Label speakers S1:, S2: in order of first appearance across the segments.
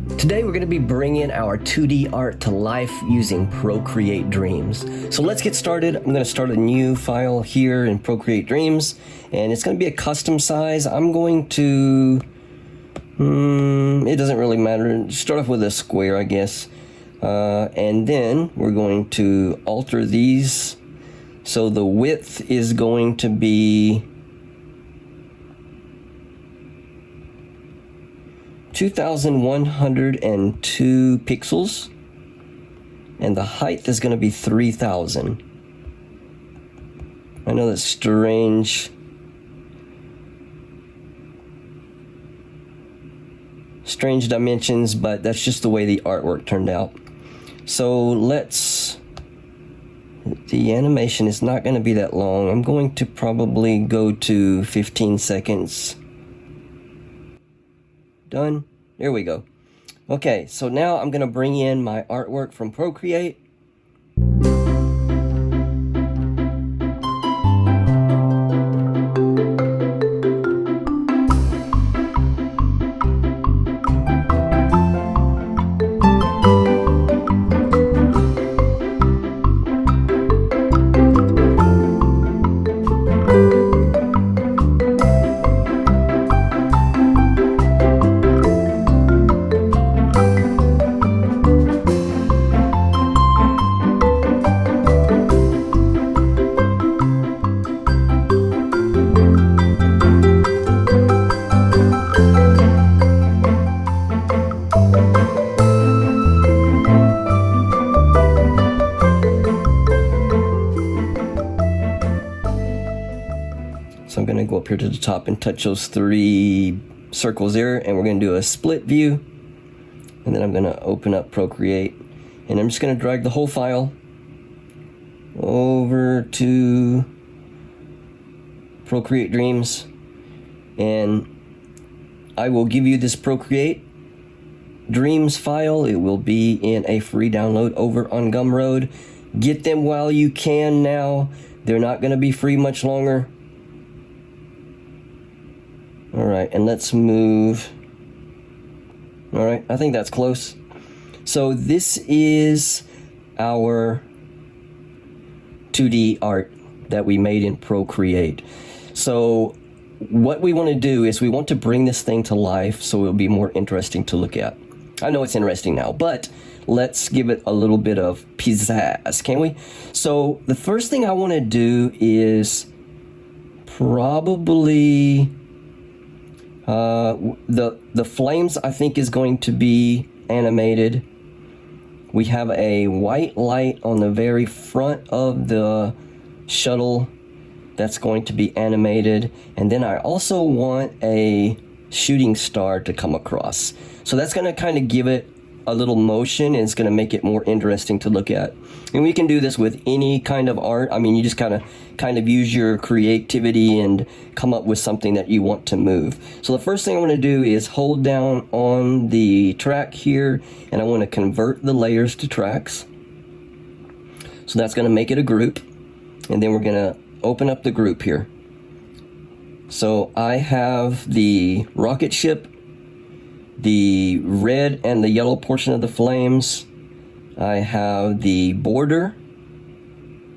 S1: Today we're going to be bringing our 2D art to life using Procreate Dreams. So let's get started. I'm going to start a new file here in Procreate Dreams, and it's going to be a custom size. I'm going to, it doesn't really matter, start off with a square, I guess. And then we're going to alter these. So the width is going to be 2,102 pixels, and the height is going to be 3,000. I know that's strange dimensions, but that's just the way the artwork turned out. So the animation is not going to be that long. I'm going to probably go to 15 seconds. Done. There we go. Okay, so now I'm going to bring in my artwork from Procreate. So I'm going to go up here to the top and touch those three circles there, and we're going to do a split view. And then I'm going to open up Procreate, and I'm just going to drag the whole file over to Procreate Dreams, and I will give you this Procreate Dreams file. It will be in a free download over on Gumroad. Get them while you can now. They're not going to be free much longer. All right, and let's move. All right, I think that's close. So this is our 2D art that we made in Procreate. So what we want to do is we want to bring this thing to life so it'll be more interesting to look at. I know it's interesting now, but let's give it a little bit of pizzazz, can we? So the first thing I want to do is probably the flames, I think, is going to be animated. We have a white light on the very front of the shuttle that's going to be animated, and then I also want a shooting star to come across. So that's going to kind of give it a little motion, and it's going to make it more interesting to look at. And we can do this with any kind of art. I mean, you just kind of use your creativity and come up with something that you want to move. So the first thing I want to do is hold down on the track here, and I want to convert the layers to tracks. So that's going to make it a group, and then we're going to open up the group here. So I have the rocket ship, the red and the yellow portion of the flames. I have the border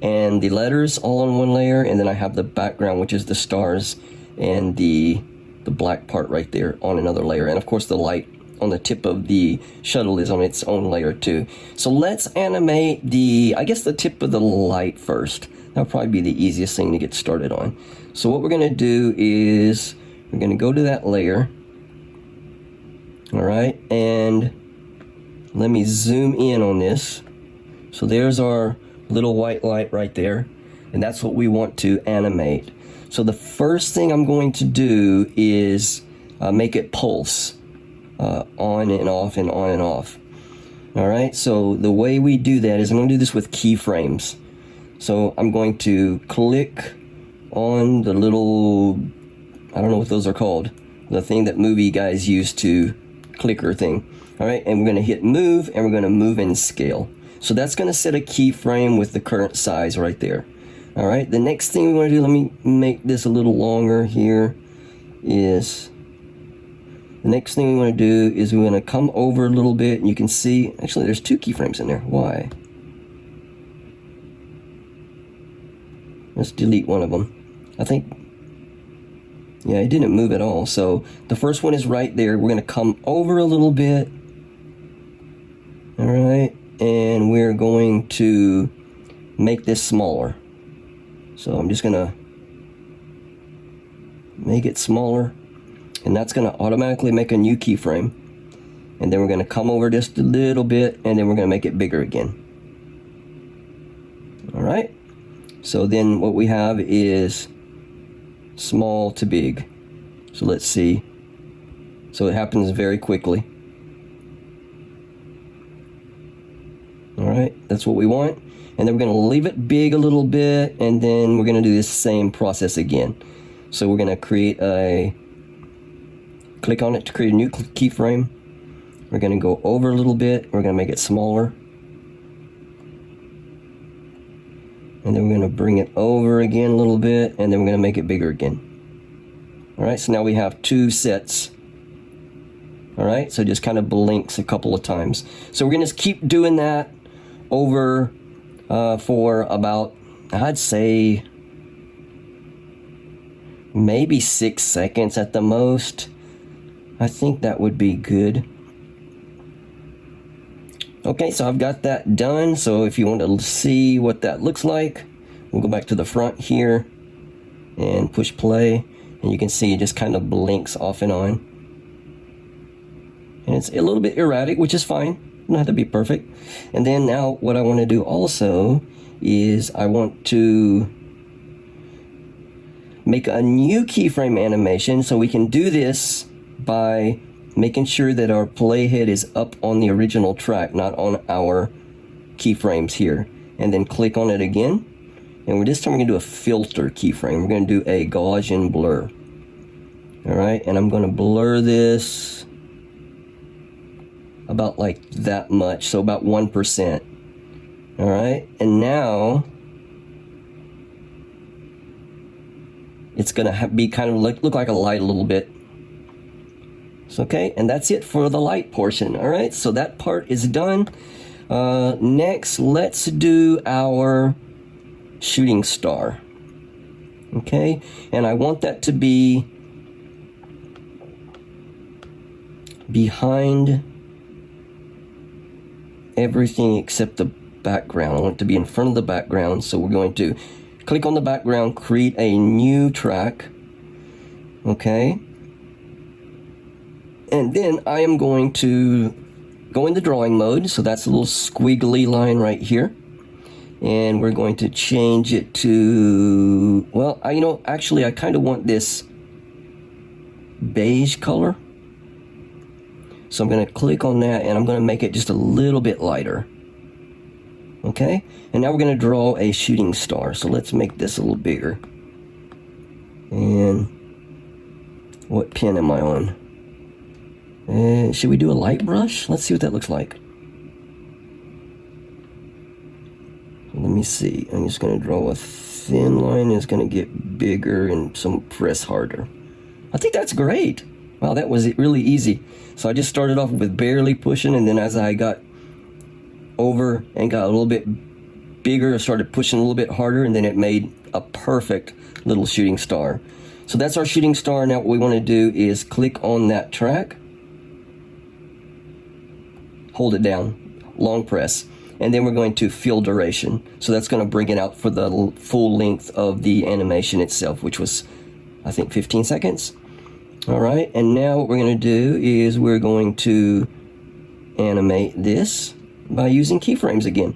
S1: and the letters all on one layer, and then I have the background, which is the stars and the black part right there on another layer. And of course the light on the tip of the shuttle is on its own layer too. So let's animate I guess the tip of the light first. That'll probably be the easiest thing to get started on. So what we're going to do is we're going to go to that layer. All right, and let me zoom in on this. So there's our little white light right there, and that's what we want to animate. So the first thing I'm going to do is make it pulse on and off and on and off. All right, so the way we do that is I'm going to do this with keyframes. So I'm going to click on the little, I don't know what those are called, the thing that movie guys use to clicker thing. All right, and we're going to hit move, and we're going to move and scale. So that's going to set a keyframe with the current size right there. All right, the next thing we want to do, let me make this a little longer here, is The next thing we want to do is we want to come over a little bit, and you can see, actually there's 2 keyframes in there. Why? Let's delete one of them. I think, yeah, it didn't move at all. So the first one is right there. We're going to come over a little bit. All right, and we're going to make this smaller. So I'm just going to make it smaller, and that's going to automatically make a new keyframe. And then we're going to come over just a little bit, and then we're going to make it bigger again. All right, so then what we have is small to big. So let's see. So it happens very quickly. All right, that's what we want. And then we're going to leave it big a little bit, and then we're going to do this same process again. So we're going to create click on it to create a new keyframe. We're going to go over a little bit. We're going to make it smaller. And then we're going to bring it over again a little bit, and then we're going to make it bigger again. All right, so now we have 2 sets. All right, so just kind of blinks a couple of times. So we're going to keep doing that over for about, I'd say, maybe 6 seconds at the most. I think that would be good. Okay, so I've got that done. So if you want to see what that looks like, we'll go back to the front here and push play, and you can see it just kind of blinks off and on. And it's a little bit erratic, which is fine. It doesn't have to be perfect. And then now what I want to do also is I want to make a new keyframe animation. So we can do this by making sure that our playhead is up on the original track, not on our keyframes here. And then click on it again. And this time we're going to do a filter keyframe. We're going to do a Gaussian blur. All right, and I'm going to blur this about like that much, so about 1%. All right, and now it's going to be kind of look like a light a little bit. So, okay, and that's it for the light portion. All right, so that part is done. Next, let's do our shooting star. Okay, and I want that to be behind everything except the background. I want it to be in front of the background, so we're going to click on the background, create a new track. Okay, and then I am going to go into drawing mode, so that's a little squiggly line right here, and we're going to change it to, well, actually I kind of want this beige color. So I'm going to click on that, and I'm going to make it just a little bit lighter. Okay, and now we're going to draw a shooting star. So let's make this a little bigger. And what pen am I on? Should we do a light brush? Let's see what that looks like. Let me see. I'm just going to draw a thin line. It's going to get bigger and some press harder. I think that's great. Wow, that was really easy. So I just started off with barely pushing, and then as I got over and got a little bit bigger, I started pushing a little bit harder, and then it made a perfect little shooting star. So that's our shooting star. Now what we want to do is click on that track, hold it down, long press, and then we're going to fill duration. So that's going to bring it out for the full length of the animation itself, which was, I think, 15 seconds. All right, and now what we're going to do is we're going to animate this by using keyframes again.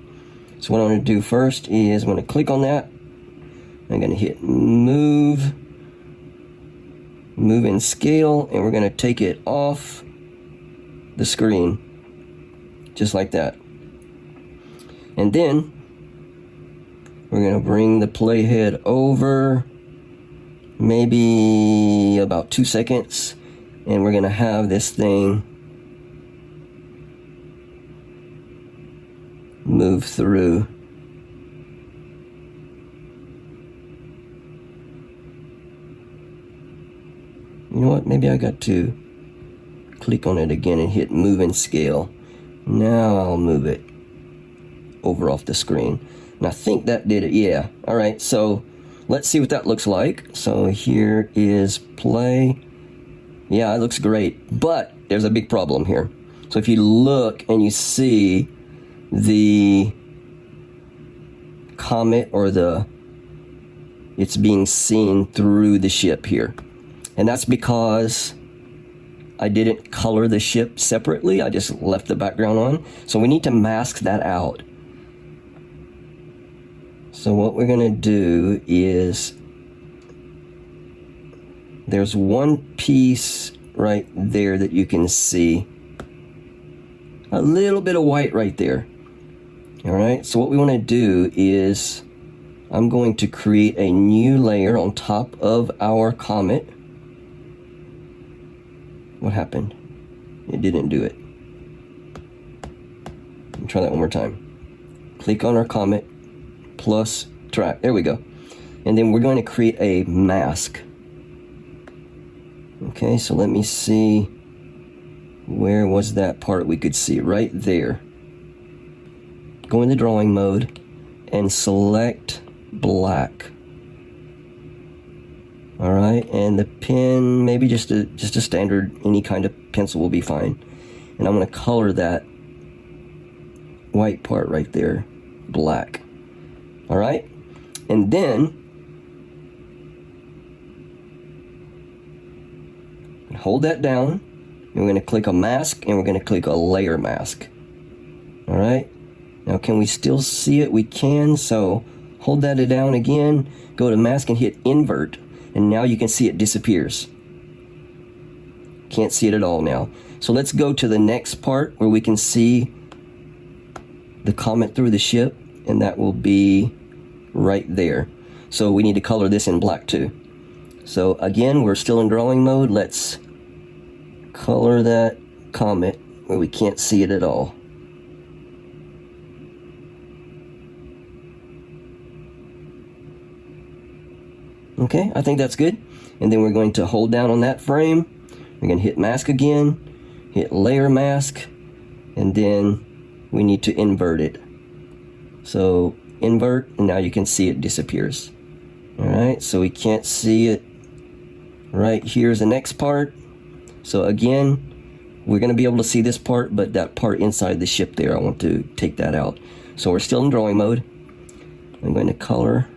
S1: So what I'm going to do first is I'm going to click on that. I'm going to hit move and scale, and we're going to take it off the screen, just like that. And then we're going to bring the playhead over maybe about 2 seconds, and we're going to have this thing move through. You know what? Maybe I got to click on it again and hit move and scale. Now I'll move it over off the screen. And I think that did it. Yeah. All right. So let's see what that looks like. So here is play. Yeah, it looks great. But there's a big problem here. So if you look and you see the comet or it's being seen through the ship here. And that's because I didn't color the ship separately. I just left the background on. So we need to mask that out. So what we're going to do is, there's one piece right there that you can see. A little bit of white right there. All right, so what we want to do is, I'm going to create a new layer on top of our comet. What happened? It didn't do it. Let me try that one more time. Click on our comet, plus track. There we go. And then we're going to create a mask. Okay, so let me see. Where was that part we could see? Right there. Go into drawing mode and select black. All right, and the pen, maybe just a standard, any kind of pencil will be fine. And I'm going to color that white part right there black. All right, and then hold that down. And we're going to click a mask, and we're going to click a layer mask. All right. Now, can we still see it? We can. So hold that down again. Go to mask and hit invert, and now you can see it disappears. Can't see it at all now. So let's go to the next part where we can see the comet through the ship, and that will be right there. So we need to color this in black too. So again, we're still in drawing mode. Let's color that comet where we can't see it at all. Okay, I think that's good. And then we're going to hold down on that frame. We're going to hit mask again, hit layer mask, and then we need to invert it. So invert, and now you can see it disappears. All right, so we can't see it. Right here's the next part. So again, we're going to be able to see this part, but that part inside the ship there, I want to take that out. So we're still in drawing mode. I'm going to color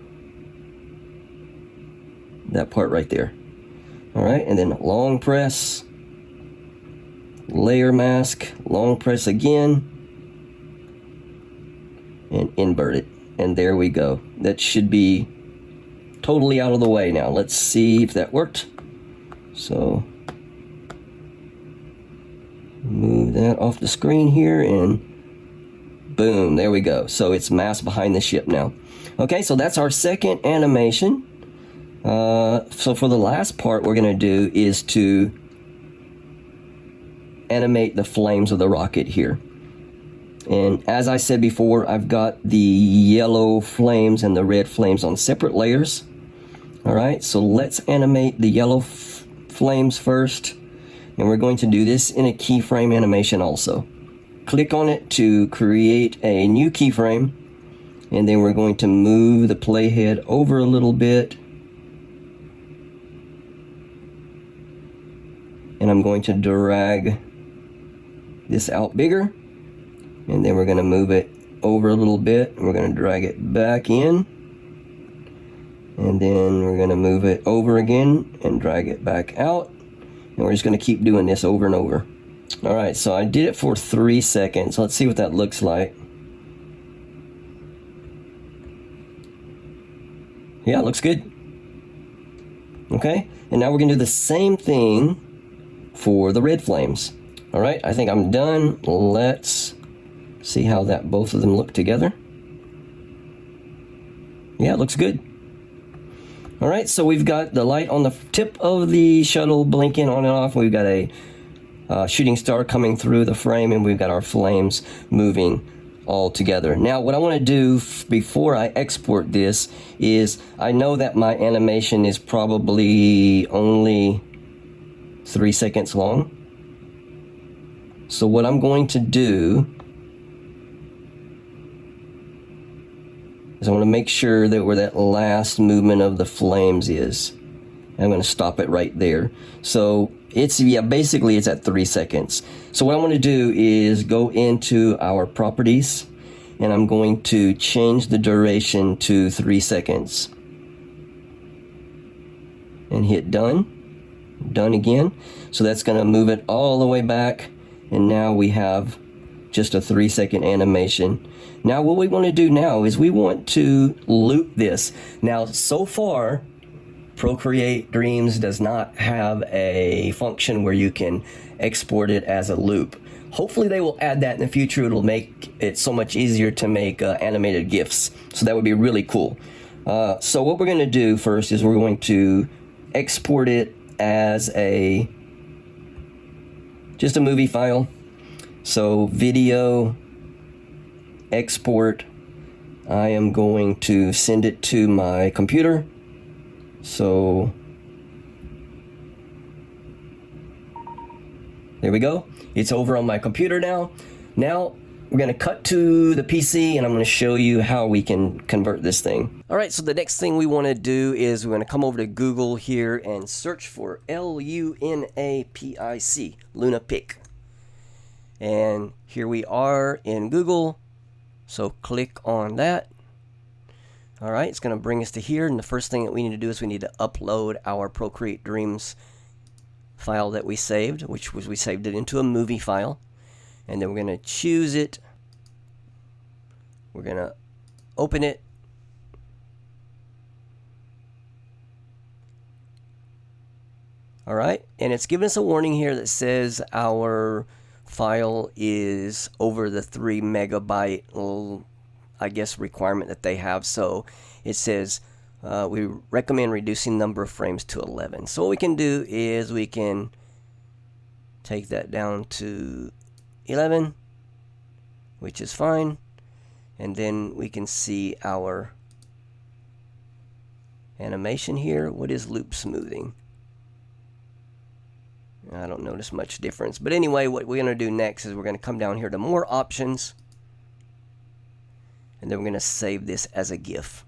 S1: that part right there. All right, and then long press, layer mask, long press again, and invert it. And there we go. That should be totally out of the way now. Let's see if that worked. So move that off the screen here, and boom, there we go. So it's masked behind the ship now. Okay, so that's our second animation. So for the last part we're going to do is to animate the flames of the rocket here. And as I said before, I've got the yellow flames and the red flames on separate layers. All right, so let's animate the yellow flames first. And we're going to do this in a keyframe animation also. Click on it to create a new keyframe. And then we're going to move the playhead over a little bit. And I'm going to drag this out bigger. And then we're going to move it over a little bit. And we're going to drag it back in. And then we're going to move it over again and drag it back out. And we're just going to keep doing this over and over. All right, so I did it for 3 seconds. Let's see what that looks like. Yeah, it looks good. Okay, and now we're going to do the same thing for the red flames. All right, I think I'm done. Let's see how that both of them look together. Yeah, it looks good. All right, so we've got the light on the tip of the shuttle blinking on and off. We've got a shooting star coming through the frame, and we've got our flames moving all together. Now, what I want to do before I export this is, I know that my animation is probably only 3 seconds long. So what I'm going to do is I want to make sure that where that last movement of the flames is, I'm going to stop it right there. So it's, yeah, basically it's at 3 seconds. So what I want to do is go into our properties, and I'm going to change the duration to 3 seconds. And hit done. Done again. So that's going to move it all the way back, and now we have just a 3 second animation. Now what we want to do now is we want to loop this. Now so far Procreate Dreams does not have a function where you can export it as a loop. Hopefully they will add that in the future. It'll make it so much easier to make animated GIFs. So that would be really cool. So what we're going to do first is we're going to export it as just a movie file. So video export, I am going to send it to my computer. So there we go. It's over on my computer now. Now we're going to cut to the PC, and I'm going to show you how we can convert this thing. All right, so the next thing we want to do is we're going to come over to Google here and search for LUNAPIC, LunaPic. And here we are in Google. So click on that. All right, it's going to bring us to here, and the first thing that we need to do is we need to upload our Procreate Dreams file that we saved, which was we saved it into a movie file. And then we're going to choose it. We're going to open it. All right, and it's giving us a warning here that says our file is over the 3 megabyte, I guess, requirement that they have. So it says we recommend reducing number of frames to 11. So what we can do is we can take that down to 11, which is fine, and then we can see our animation here. What is loop smoothing? I don't notice much difference, but anyway, what we're going to do next is we're going to come down here to more options, and then we're going to save this as a GIF.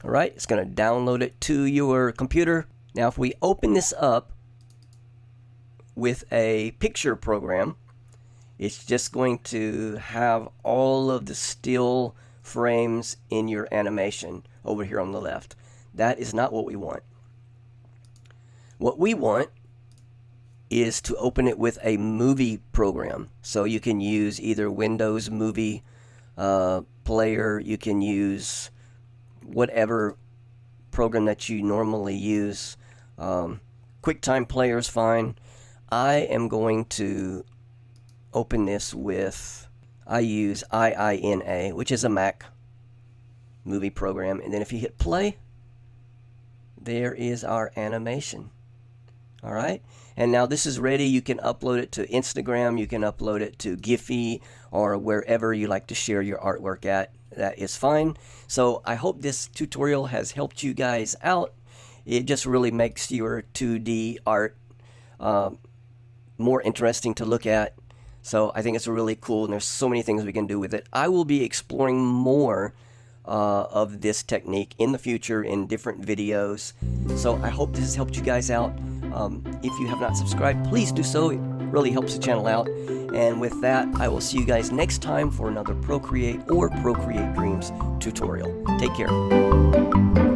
S1: Alright, it's going to download it to your computer. Now if we open this up with a picture program, it's just going to have all of the still frames in your animation over here on the left. That is not what we want. What we want is to open it with a movie program. So you can use either Windows Movie Player, you can use whatever program that you normally use. QuickTime Player is fine. I am going to open this with, I use IINA, which is a Mac movie program, and then if you hit play, there is our animation. Alright, and now this is ready. You can upload it to Instagram, you can upload it to Giphy, or wherever you like to share your artwork at. That is fine. So I hope this tutorial has helped you guys out. It just really makes your 2D art more interesting to look at. So I think it's really cool, and there's so many things we can do with it. I will be exploring more of this technique in the future in different videos. So I hope this has helped you guys out. If you have not subscribed, please do so. It really helps the channel out. And with that, I will see you guys next time for another Procreate or Procreate Dreams tutorial. Take care.